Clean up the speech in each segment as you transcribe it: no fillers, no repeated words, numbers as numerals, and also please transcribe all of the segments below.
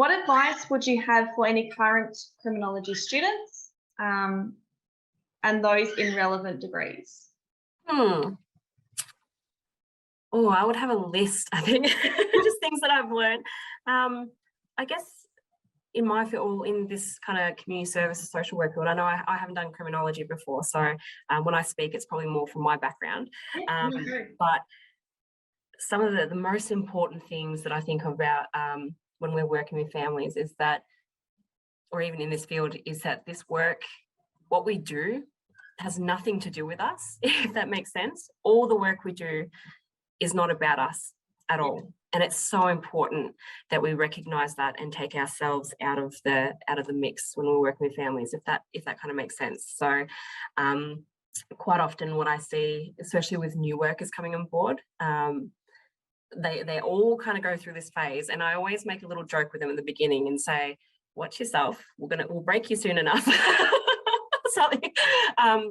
What advice would you have for any current criminology students and those in relevant degrees? Oh, I would have a list, I think, just things that I've learned. I guess in my field, in this kind of community service social work field, I know I haven't done criminology before, so when I speak, it's probably more from my background. But some of the most important things that I think about when we're working with families is that, or even in this field, is that this work, what we do, has nothing to do with us, if that makes sense. All the work we do is not about us at all. And it's so important that we recognize that and take ourselves out of the mix when we're working with families, if that kind of makes sense. So quite often what I see, especially with new workers coming on board, they all kind of go through this phase, and I always make a little joke with them in the beginning and say, watch yourself, we'll break you soon enough. Something,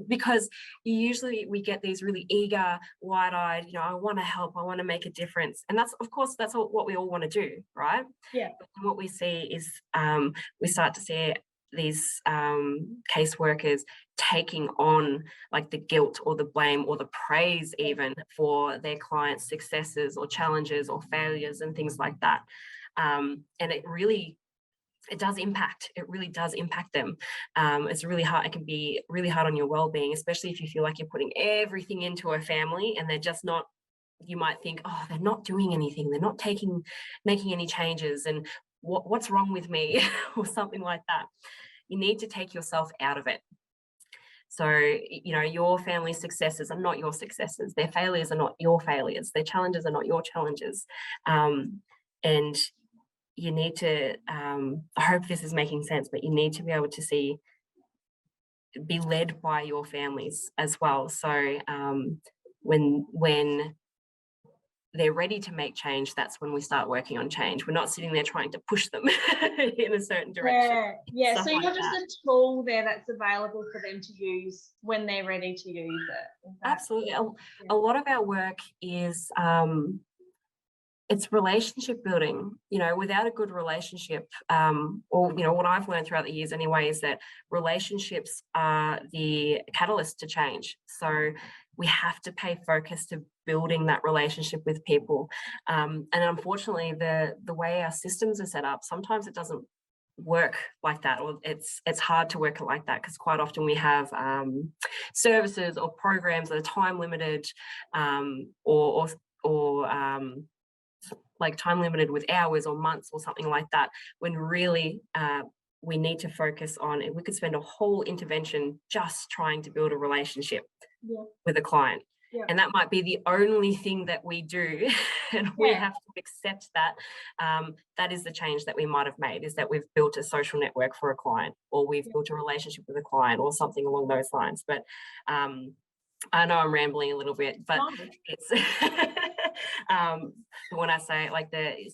because we get these really eager, wide-eyed, I want to help, I want to make a difference, and that's what we all want to do, right? Yeah. But what we see is we start to see these caseworkers taking on like the guilt or the blame or the praise even for their clients' successes or challenges or failures and things like that, and it really does impact them. It's really hard. It can be really hard on your well-being, especially if you feel like you're putting everything into a family and they're just not, you might think, oh, they're not doing anything. They're not making any changes. And what's wrong with me or something like that. You need to take yourself out of it. So, your family's successes are not your successes. Their failures are not your failures. Their challenges are not your challenges. And you need to, I hope this is making sense, but you need to be able to be led by your families as well. So when they're ready to make change, that's when we start working on change. We're not sitting there trying to push them in a certain direction. Yeah. So you're just a tool there that's available for them to use when they're ready to use it. Absolutely. A lot of our work is it's relationship building. Without a good relationship, or what I've learned throughout the years anyway, is that relationships are the catalyst to change. So we have to pay focus to building that relationship with people. And unfortunately, the way our systems are set up, sometimes it doesn't work like that, or it's hard to work like that, because quite often we have services or programs that are time limited, or like time limited with hours or months or something like that, when really we need to focus on, and we could spend a whole intervention just trying to build a relationship with a client. And that might be the only thing that we do. And we have to accept that that is the change that we might have made, is that we've built a social network for a client, or we've built a relationship with a client, or something along those lines. But I know I'm rambling a little bit, but it's when I say like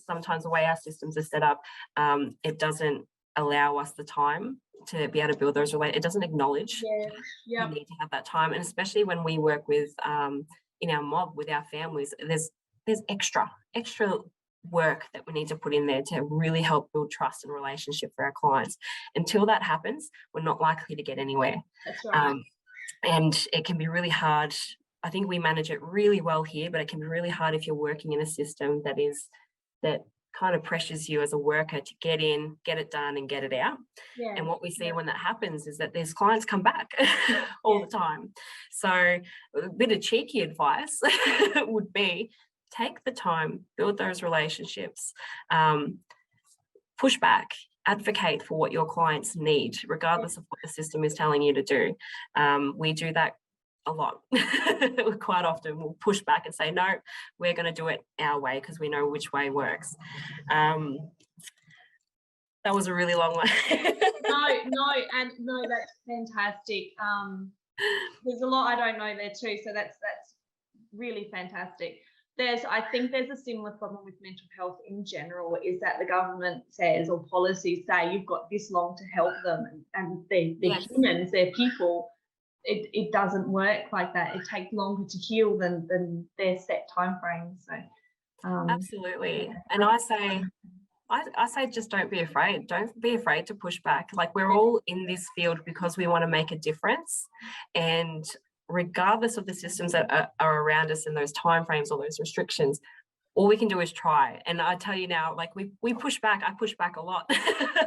sometimes the way our systems are set up, it doesn't allow us the time to be able to build those relationships. It doesn't acknowledge you need to have that time, and especially when we work with in our mob with our families, there's extra work that we need to put in there to really help build trust and relationship for our clients. Until that happens, we're not likely to get anywhere. That's right. And it can be really hard. I think we manage it really well here, but it can be really hard if you're working in a system that kind of pressures you as a worker to get in, get it done, and get it out. And what we see when that happens is that there's clients come back all the time. So a bit of cheeky advice would be, take the time, build those relationships, push back, advocate for what your clients need, regardless of what the system is telling you to do. We do that a lot. Quite often we'll push back and say, no, we're going to do it our way because we know which way works. That was a really long one. No, that's fantastic. There's a lot I don't know there too, so that's really fantastic. I think there's a similar problem with mental health in general, is that the government says, or policies say, you've got this long to help them, and they're humans, they're people. It doesn't work like that. It takes longer to heal than their set time frames. So absolutely. And I say I say just don't be afraid. Don't be afraid to push back. Like, we're all in this field because we want to make a difference. And regardless of the systems that are around us and those timeframes or those restrictions, all we can do is try. And I tell you now, like, we push back. I push back a lot.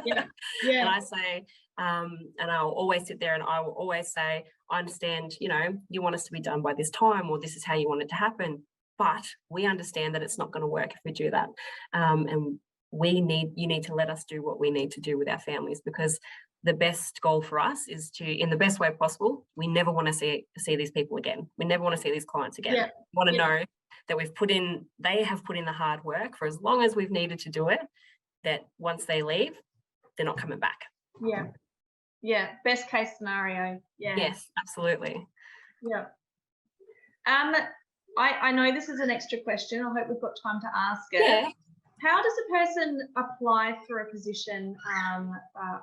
Yeah. And I say, and I'll always sit there and I will always say, I understand, you know, you want us to be done by this time, or this is how you want it to happen. But we understand that it's not going to work if we do that. And you need to let us do what we need to do with our families, because the best goal for us is to, in the best way possible, we never want to see these people again. We never want to see these clients again. Yeah. We want to know that they have put in the hard work for as long as we've needed to do it, that once they leave, they're not coming back. Yeah. Yeah. Best case scenario. Yeah. Yes, absolutely. Yeah. I know this is an extra question. I hope we've got time to ask it. Yeah. How does a person apply for a position?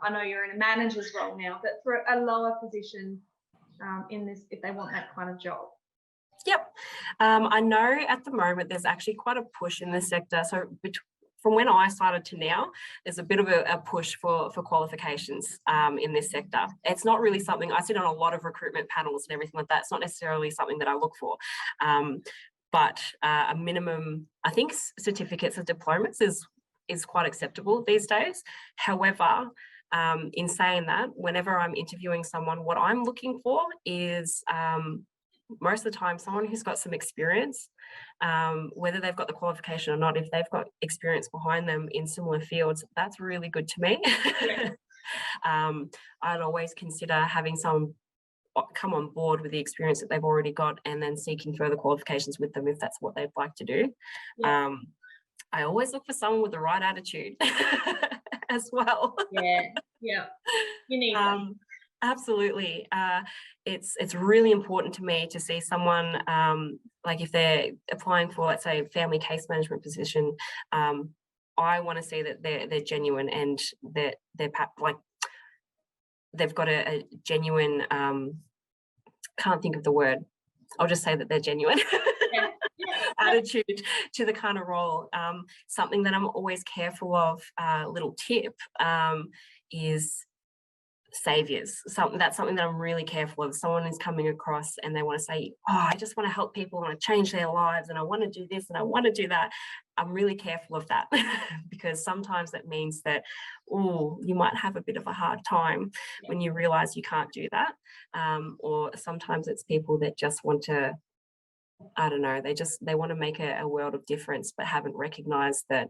I know you're in a manager's role now, but for a lower position in this, if they want that kind of job? Yep. I know at the moment there's actually quite a push in this sector. So from when I started to now, there's a bit of a push for qualifications in this sector. It's not really something, I sit on a lot of recruitment panels and everything like that. It's not necessarily something that I look for. But a minimum, I think certificates and diplomas is quite acceptable these days. However, in saying that, whenever I'm interviewing someone, what I'm looking for is most of the time someone who's got some experience, whether they've got the qualification or not. If they've got experience behind them in similar fields, that's really good to me. I'd always consider having someone come on board with the experience that they've already got, and then seeking further qualifications with them if that's what they'd like to do. Yeah. I always look for someone with the right attitude as well. Yeah, you need that. Absolutely. It's really important to me to see someone, like if they're applying for, let's say, a family case management position, I want to see that they're genuine, and that they've got a genuine, can't think of the word, I'll just say that they're genuine. Attitude to the kind of role. Something that I'm always careful of, little tip, is saviors. That's something that I'm really careful of. Someone is coming across and they want to say, oh, I just want to help people, and I want to change their lives, and I want to do this and I want to do that. I'm really careful of that because sometimes that means that, oh, you might have a bit of a hard time when you realize you can't do that. Or sometimes it's people that just want to, I don't know, they want to make a world of difference, but haven't recognized that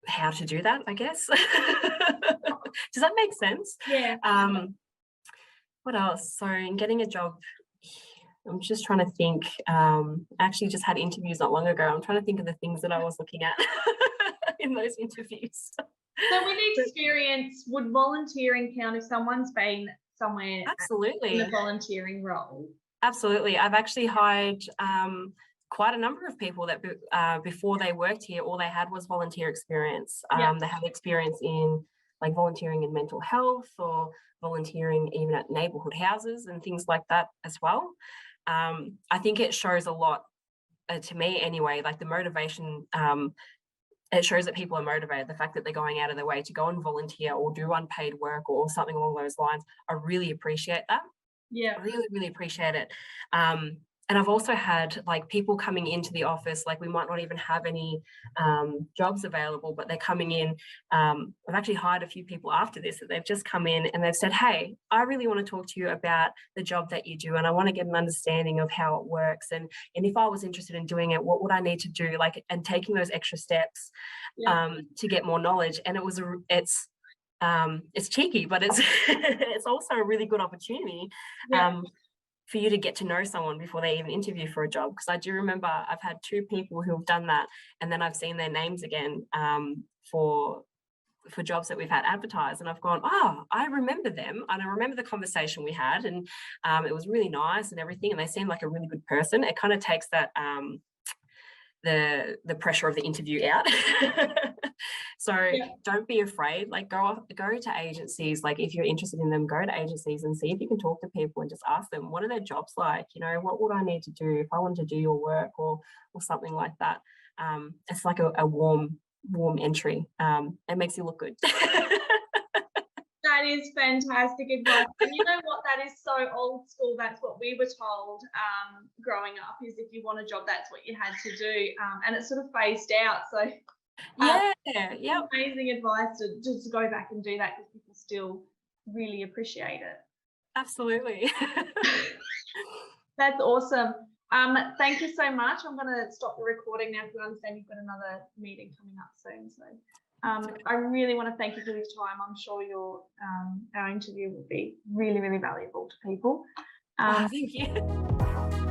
how to do that, I guess. Does that make sense? Yeah. What else? So in getting a job, I'm just trying to think. I actually just had interviews not long ago. I'm trying to think of the things that I was looking at in those interviews. So with experience, would volunteering count if someone's been somewhere absolutely in a volunteering role? Absolutely. I've actually hired quite a number of people that before they worked here, all they had was volunteer experience. They had experience in like volunteering in mental health, or volunteering even at neighbourhood houses and things like that as well. I think it shows a lot, to me anyway, like the motivation. It shows that people are motivated. The fact that they're going out of their way to go and volunteer or do unpaid work or something along those lines, I really appreciate that. Yeah, I really, really appreciate it. And I've also had like people coming into the office, like we might not even have any jobs available, but they're coming in. I've actually hired a few people after this that they've just come in and they've said, hey, I really want to talk to you about the job that you do, and I want to get an understanding of how it works. And if I was interested in doing it, what would I need to do? Like, and taking those extra steps to get more knowledge. And it's cheeky, but it's it's also a really good opportunity. For you to get to know someone before they even interview for a job. Because I do remember I've had 2 people who have done that, and then I've seen their names again for jobs that we've had advertised, and I've gone, oh, I remember them, and I remember the conversation we had, and it was really nice and everything, and they seemed like a really good person. It kind of takes that the pressure of the interview out. So don't be afraid, like go to agencies. Like if you're interested in them, go to agencies and see if you can talk to people and just ask them, what are their jobs like? You know, what would I need to do if I want to do your work or something like that? It's like a warm entry. It makes you look good. That is fantastic advice. And you know what? That is so old school. That's what we were told growing up, is if you want a job, that's what you had to do. And it's sort of phased out. So amazing advice to just go back and do that, because people still really appreciate it. Absolutely. That's awesome. Thank you so much. I'm going to stop the recording now, because I understand you've got another meeting coming up soon. So I really want to thank you for this time. I'm sure our interview will be really, really valuable to people. Thank you.